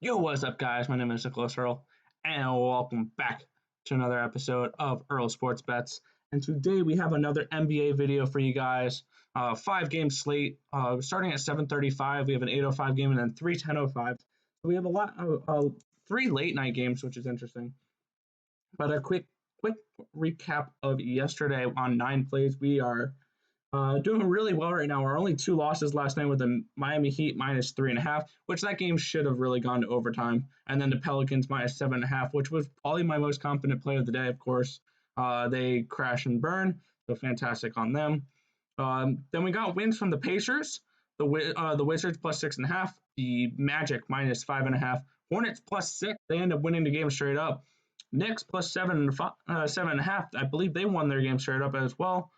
Yo, what's up, guys? My name is Nicholas Earl, and welcome back to another episode of Earl Sports Bets. And today we have another NBA video for you guys. 5 game slate. Starting at 7:35, we have an 8:05 game and then 3 10:05. So we have a lot of 3 late night games, which is interesting. But a quick recap of yesterday on 9 plays. We are doing really well right now. We're only 2 losses last night with the Miami Heat minus 3.5, which that game should have really gone to overtime. And then the Pelicans minus 7.5, which was probably my most confident play of the day, of course. They crash and burn, so fantastic on them. Then we got wins from the Pacers, the Wizards plus 6.5, the Magic minus 5.5, Hornets plus 6. They end up winning the game straight up. Knicks plus 7.5. I believe they won their game straight up as well.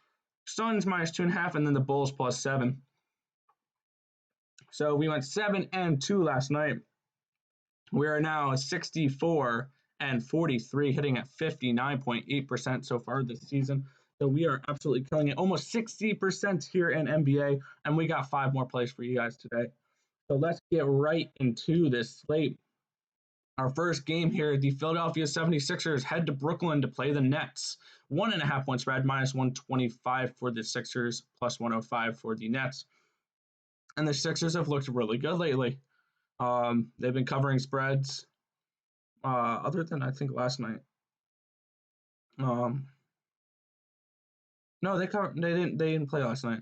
Suns minus 2.5, and then the Bulls plus 7. So we went 7-2 last night. We are now 64-43, hitting at 59.8% so far this season. So we are absolutely killing it. Almost 60% here in NBA, and we got 5 more plays for you guys today. So let's get right into this slate. Our first game here, the Philadelphia 76ers head to Brooklyn to play the Nets. 1.5 point spread, minus 125 for the Sixers, plus 105 for the Nets. And the Sixers have looked really good lately. They've been covering spreads, other than I think last night. No, they didn't play last night.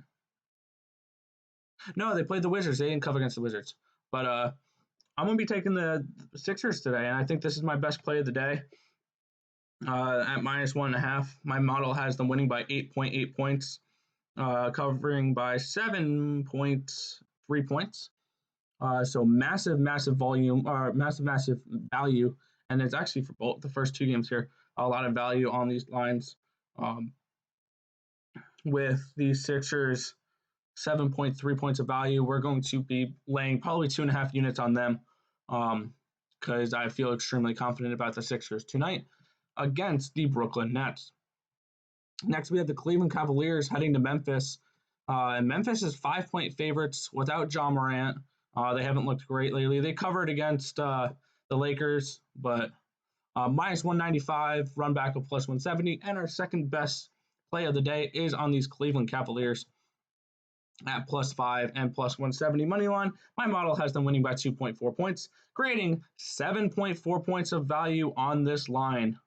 No, they played the Wizards. They didn't cover against the Wizards. But I'm going to be taking the Sixers today, and I think this is my best play of the day at minus 1.5. My model has them winning by 8.8 points, covering by 7.3 points. So massive volume, massive value, and it's actually for both the first 2 games here, a lot of value on these lines. With the Sixers 7.3 points of value, we're going to be laying probably 2.5 units on them, because I feel extremely confident about the Sixers tonight against the Brooklyn Nets. Next, we have the Cleveland Cavaliers heading to Memphis. And Memphis is 5-point favorites without Ja Morant. They haven't looked great lately. They covered against the Lakers, but minus 195, run back of plus 170. And our second best play of the day is on these Cleveland Cavaliers at plus 5 and plus 170 money line. My model has them winning by 2.4 points, creating 7.4 points of value on this line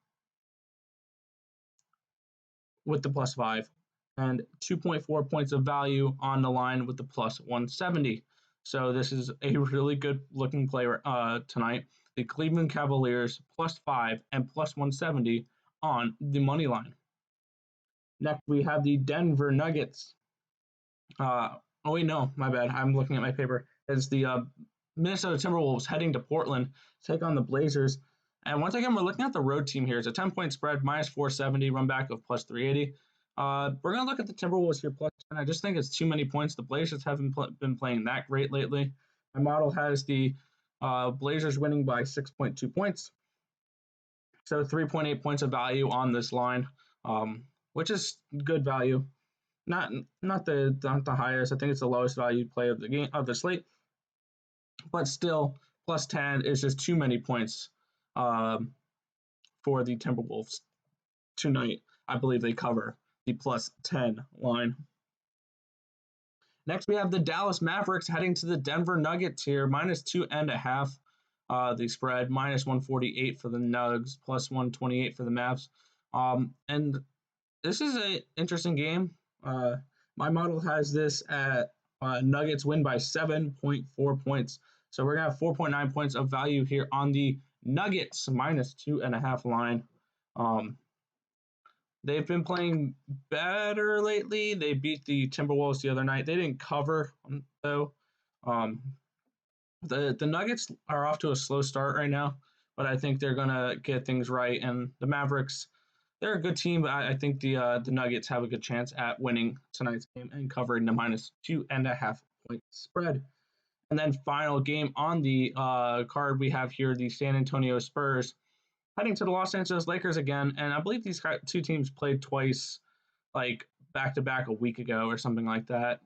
with the plus 5, and 2.4 points of value on the line with the plus 170. So this is a really good looking play tonight. The Cleveland Cavaliers plus 5 and plus 170 on the money line. Next, we have the Denver Nuggets. Oh wait, no, my bad. I'm looking at my paper. It's the Minnesota Timberwolves heading to Portland to take on the Blazers. And once again, we're looking at the road team here. It's a 10-point spread, minus 470, run back of plus 380. We're going to look at the Timberwolves here, plus 10. I just think it's too many points. The Blazers haven't been playing that great lately. My model has the Blazers winning by 6.2 points. So 3.8 points of value on this line, which is good value. Not the highest. I think it's the lowest value play of the game of the slate, but still plus 10 is just too many points for the Timberwolves tonight. I believe they cover the plus 10 line. Next, we have the Dallas Mavericks heading to the Denver Nuggets here, minus 2.5. The spread, minus 148 for the Nugs, plus 128 for the Mavs. And this is an interesting game. My model has this at Nuggets win by 7.4 points. So we're going to have 4.9 points of value here on the Nuggets minus 2.5 line. They've been playing better lately. They beat the Timberwolves the other night. They didn't cover, though. The Nuggets are off to a slow start right now, but I think they're going to get things right. And the Mavericks, they're a good team, but I think the Nuggets have a good chance at winning tonight's game and covering the minus 2.5 point spread. And then final game on the card, we have here the San Antonio Spurs heading to the Los Angeles Lakers again. And I believe these 2 teams played twice, like back-to-back a week ago or something like that.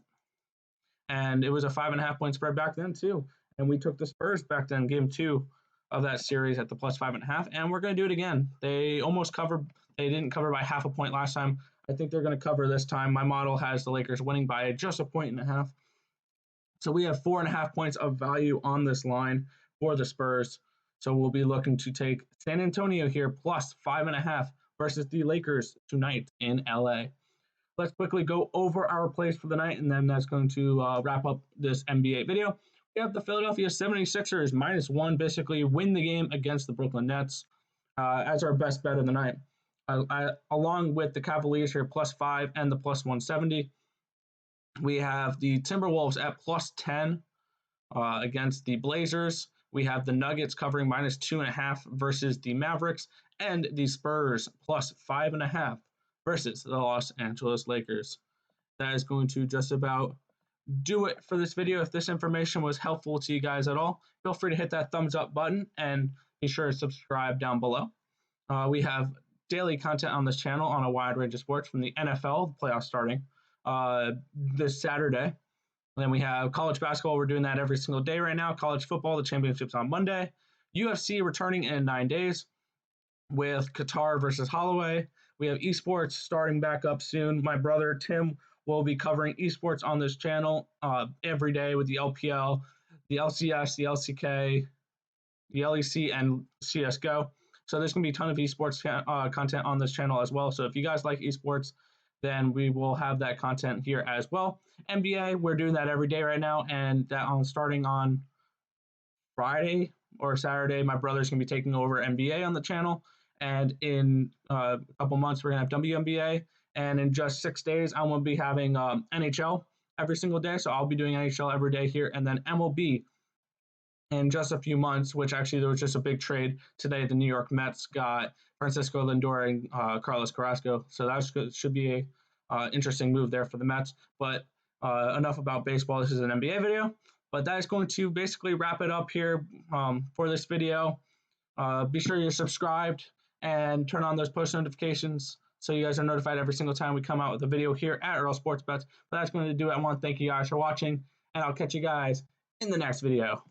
And it was a 5.5 point spread back then too. And we took the Spurs back then, game 2. of that series at the plus 5.5, and we're going to do it again. They almost covered. They didn't cover by half a point last time. I think they're going to cover this time. My model has the Lakers winning by just a point and a half. So we have 4.5 points of value on this line for the Spurs. So we'll be looking to take San Antonio here plus 5.5 versus the Lakers tonight in LA. Let's quickly go over our plays for the night, and then that's going to wrap up this NBA video. We have the Philadelphia 76ers -1, basically win the game against the Brooklyn Nets as our best bet of the night, along with the Cavaliers here +5 and the plus 170. We have the Timberwolves at +10 against the Blazers. We have the Nuggets covering -2.5 versus the Mavericks, and the Spurs +5.5 versus the Los Angeles Lakers. That is going to just about do it for this video. If this information was helpful to you guys at all, feel free to hit that thumbs up button and be sure to subscribe down below. We have daily content on this channel on a wide range of sports, from the NFL, the playoffs starting this Saturday. And then we have college basketball. We're doing that every single day right now. College football, the championships on Monday. UFC returning in 9 days with Qatar versus Holloway. We have esports starting back up soon. My brother Tim will be covering esports on this channel every day with the LPL, the LCS, the LCK, the LEC, and CSGO. So there's going to be a ton of esports content on this channel as well. So if you guys like esports, then we will have that content here as well. NBA, we're doing that every day right now, and that starting on Friday or Saturday, my brother's going to be taking over NBA on the channel, and in a couple months, we're going to have WNBA, and in just 6 days, I'm going to be having NHL every single day, so I'll be doing NHL every day here, and then MLB in just a few months, which actually there was just a big trade today. The New York Mets got Francisco Lindor and Carlos Carrasco, so that should be a interesting move there for the Mets. But enough about baseball. This is an NBA video, but that is going to basically wrap it up here for this video. Be sure you're subscribed and turn on those post notifications so you guys are notified every single time we come out with a video here at Earl Sports Bets. But that's going to do it. I want to thank you guys for watching, and I'll catch you guys in the next video.